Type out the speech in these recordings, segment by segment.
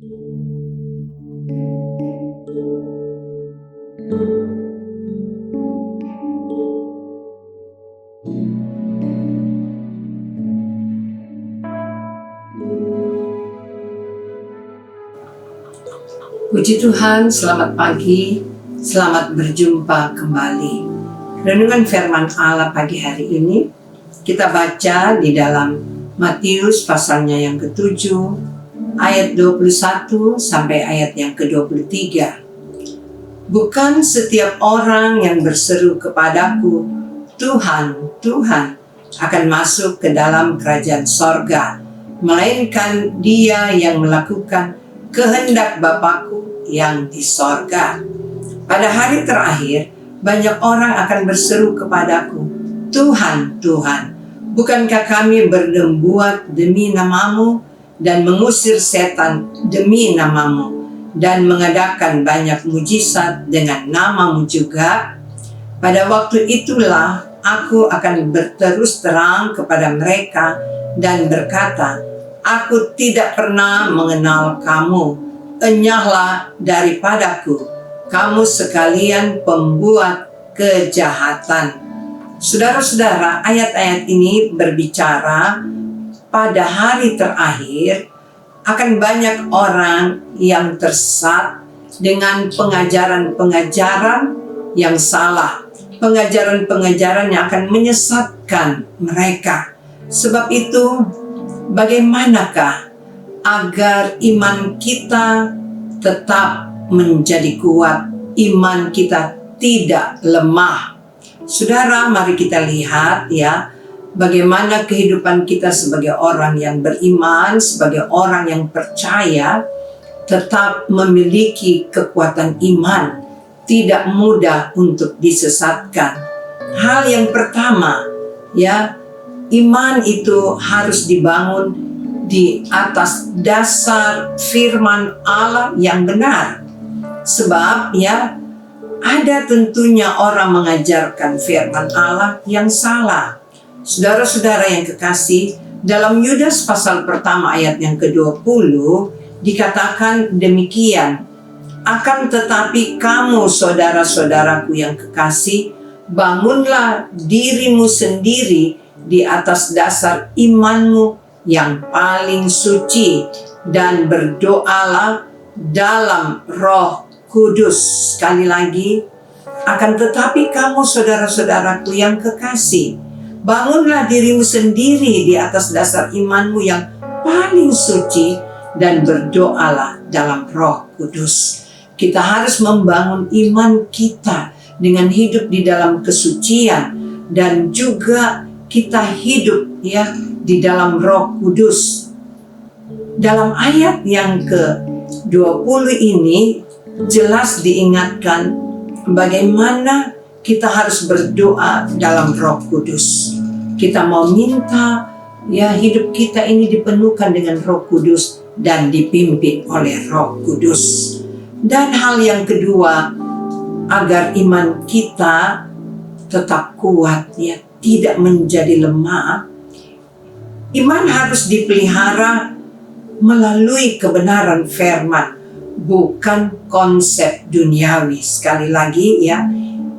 Puji Tuhan, selamat pagi, selamat berjumpa kembali. Renungan firman Allah pagi hari ini, kita baca di dalam Matius pasalnya yang ke-7, ayat 21 sampai ayat yang ke-23. Bukan setiap orang yang berseru kepadaku, Tuhan, Tuhan, akan masuk ke dalam kerajaan sorga, melainkan dia yang melakukan kehendak Bapakku yang di sorga. Pada hari terakhir, banyak orang akan berseru kepadaku, Tuhan, Tuhan, bukankah kami bernubuat demi namamu dan mengusir setan demi namamu dan mengadakan banyak mujizat dengan namamu juga? Pada waktu itulah aku akan berterus terang kepada mereka dan berkata, aku tidak pernah mengenal kamu, enyahlah daripadaku, kamu sekalian pembuat kejahatan. Saudara-saudara, ayat-ayat ini berbicara pada hari terakhir akan banyak orang yang tersesat dengan pengajaran-pengajaran yang salah, pengajaran-pengajaran yang akan menyesatkan mereka. Sebab itu, bagaimanakah agar iman kita tetap menjadi kuat, iman kita tidak lemah? Saudara, mari kita lihat ya, bagaimana kehidupan kita sebagai orang yang beriman, sebagai orang yang percaya, tetap memiliki kekuatan iman, tidak mudah untuk disesatkan. Hal yang pertama, ya, iman itu harus dibangun di atas dasar firman Allah yang benar. Sebab ya, ada tentunya orang mengajarkan firman Allah yang salah. Saudara-saudara yang kekasih, dalam Yudas pasal pertama ayat yang ke-20 dikatakan demikian, akan tetapi kamu saudara-saudaraku yang kekasih, bangunlah dirimu sendiri di atas dasar imanmu yang paling suci dan berdoalah dalam Roh Kudus. Sekali lagi, akan tetapi kamu saudara-saudaraku yang kekasih, bangunlah dirimu sendiri di atas dasar imanmu yang paling suci dan berdoalah dalam Roh Kudus. Kita harus membangun iman kita dengan hidup di dalam kesucian dan juga kita hidup ya di dalam Roh Kudus. Dalam ayat yang ke-20 ini jelas diingatkan bagaimana kita harus berdoa dalam Roh Kudus. Kita mau minta ya hidup kita ini dipenuhkan dengan Roh Kudus dan dipimpin oleh Roh Kudus. Dan hal yang kedua, agar iman kita tetap kuat ya, tidak menjadi lemah, iman harus dipelihara melalui kebenaran firman, bukan konsep duniawi. Sekali lagi ya,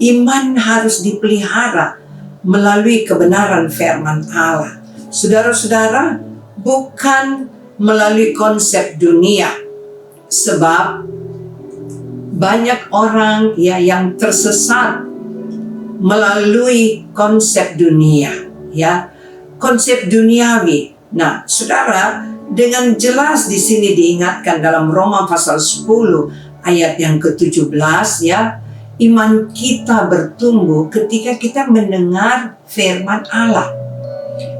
iman harus dipelihara melalui kebenaran firman Allah. Saudara-saudara, bukan melalui konsep dunia. Sebab banyak orang ya yang tersesat melalui konsep dunia ya, konsep duniawi. Nah, saudara, dengan jelas di sini diingatkan dalam Roma pasal 10 ayat yang ke-17 ya, iman kita bertumbuh ketika kita mendengar firman Allah.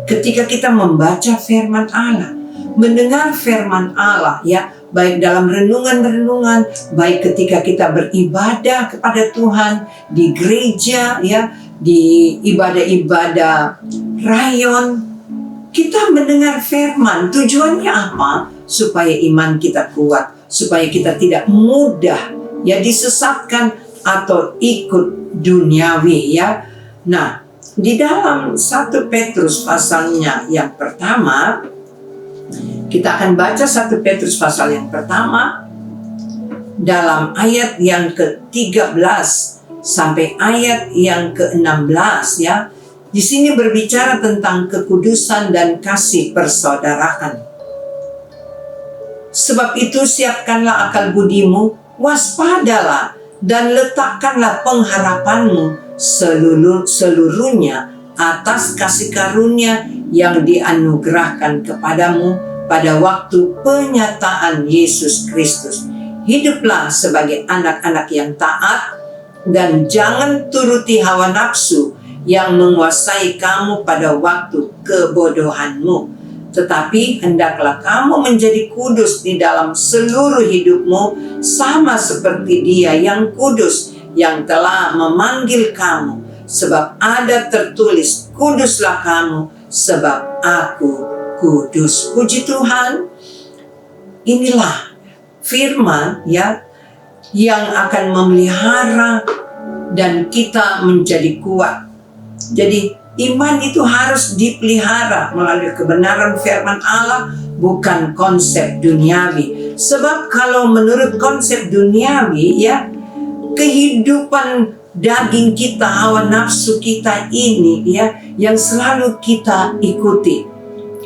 Ketika kita membaca firman Allah, mendengar firman Allah ya, baik dalam renungan-renungan, baik ketika kita beribadah kepada Tuhan di gereja ya, di ibadah-ibadah rayon, kita mendengar firman. Tujuannya apa? Supaya iman kita kuat, supaya kita tidak mudah ya disesatkan atau ikut duniawi ya. Nah, di dalam 1 Petrus pasalnya yang pertama Kita akan baca 1 Petrus pasal yang pertama dalam ayat yang ke-13 sampai ayat yang ke-16 ya. Di sini berbicara tentang kekudusan dan kasih persaudaraan. Sebab itu siapkanlah akal budimu, waspadalah dan letakkanlah pengharapanmu seluruhnya atas kasih karunia yang dianugerahkan kepadamu pada waktu penyataan Yesus Kristus. Hiduplah sebagai anak-anak yang taat dan jangan turuti hawa nafsu yang menguasai kamu pada waktu kebodohanmu. Tetapi hendaklah kamu menjadi kudus di dalam seluruh hidupmu, sama seperti Dia yang kudus yang telah memanggil kamu. Sebab ada tertulis, kuduslah kamu sebab aku kudus. Puji Tuhan. Inilah firman ya yang akan memelihara dan kita menjadi kuat. Jadi iman itu harus dipelihara melalui kebenaran firman Allah, bukan konsep duniawi. Sebab kalau menurut konsep duniawi ya, kehidupan daging kita, hawa nafsu kita ini ya yang selalu kita ikuti.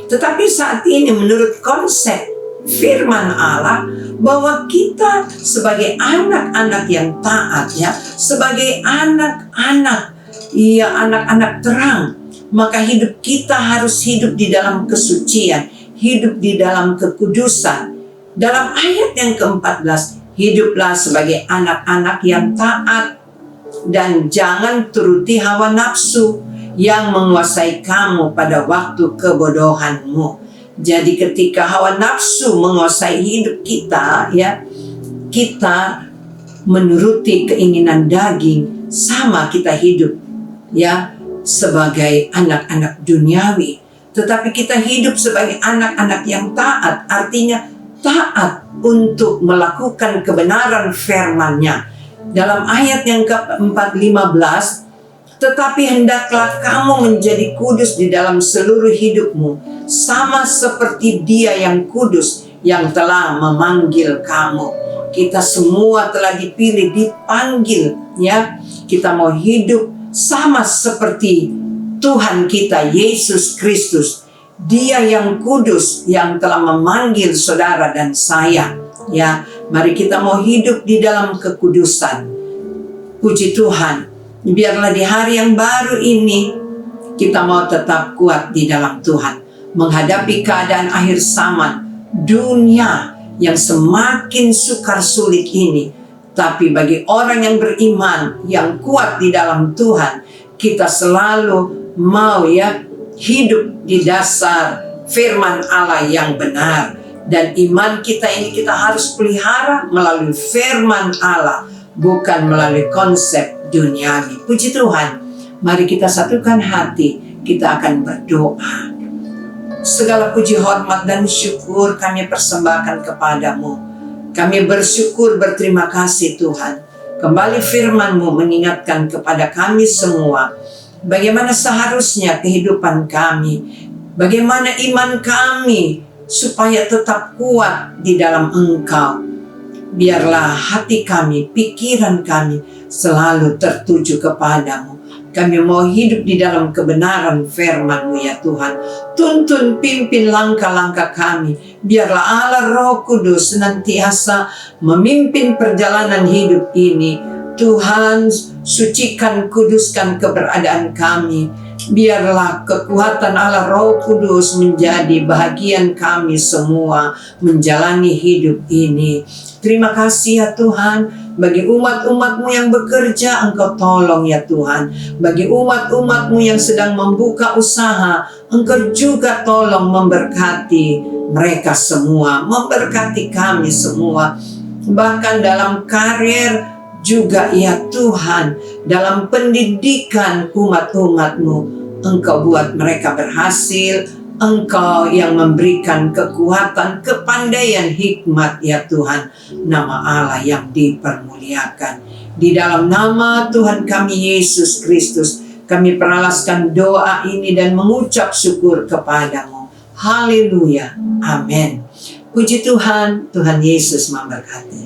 Tetapi saat ini menurut konsep firman Allah, bahwa kita sebagai anak-anak yang taat ya, sebagai anak-anak terang, maka hidup kita harus hidup di dalam kesucian, hidup di dalam kekudusan. Dalam ayat yang ke-14, hiduplah sebagai anak-anak yang taat dan jangan turuti hawa nafsu yang menguasai kamu pada waktu kebodohanmu. Jadi ketika hawa nafsu menguasai hidup kita ya, kita menuruti keinginan daging, sama kita hidup ya sebagai anak-anak duniawi. Tetapi kita hidup sebagai anak-anak yang taat, artinya taat untuk melakukan kebenaran firman-Nya. Dalam ayat yang ke-15, tetapi hendaklah kamu menjadi kudus di dalam seluruh hidupmu, sama seperti Dia yang kudus yang telah memanggil kamu. Kita semua telah dipilih, dipanggil ya. Kita mau hidup sama seperti Tuhan kita Yesus Kristus. Dia yang kudus yang telah memanggil saudara dan saya ya. Mari kita mau hidup di dalam kekudusan. Puji Tuhan. Biarlah di hari yang baru ini kita mau tetap kuat di dalam Tuhan, menghadapi keadaan akhir zaman, dunia yang semakin sukar sulit ini. Tapi bagi orang yang beriman, yang kuat di dalam Tuhan, kita selalu mau ya hidup di dasar firman Allah yang benar. Dan iman kita ini kita harus pelihara melalui firman Allah, bukan melalui konsep duniawi. Puji Tuhan. Mari kita satukan hati, kita akan berdoa. Segala puji, hormat, dan syukur kami persembahkan kepadamu. Kami bersyukur, berterima kasih Tuhan. Kembali firman-Mu mengingatkan kepada kami semua bagaimana seharusnya kehidupan kami, bagaimana iman kami supaya tetap kuat di dalam Engkau. Biarlah hati kami, pikiran kami selalu tertuju kepadamu. Kami mau hidup di dalam kebenaran firman-Mu ya Tuhan. Tuntun pimpin langkah-langkah kami. Biarlah Allah Roh Kudus senantiasa memimpin perjalanan hidup ini. Tuhan, sucikan, kuduskan keberadaan kami. Biarlah kekuatan Allah Roh Kudus menjadi bahagian kami semua menjalani hidup ini. Terima kasih ya Tuhan, bagi umat-umat-Mu yang bekerja, Engkau tolong ya Tuhan. Bagi umat-umat-Mu yang sedang membuka usaha, Engkau juga tolong memberkati mereka semua, memberkati kami semua. Bahkan dalam karir juga ya Tuhan, dalam pendidikan umat-umat-Mu, Engkau buat mereka berhasil. Engkau yang memberikan kekuatan, kepandaian, hikmat ya Tuhan. Nama Allah yang dipermuliakan. Di dalam nama Tuhan kami Yesus Kristus, kami peralaskan doa ini dan mengucap syukur kepadamu. Haleluya. Amin. Puji Tuhan, Tuhan Yesus memberkati.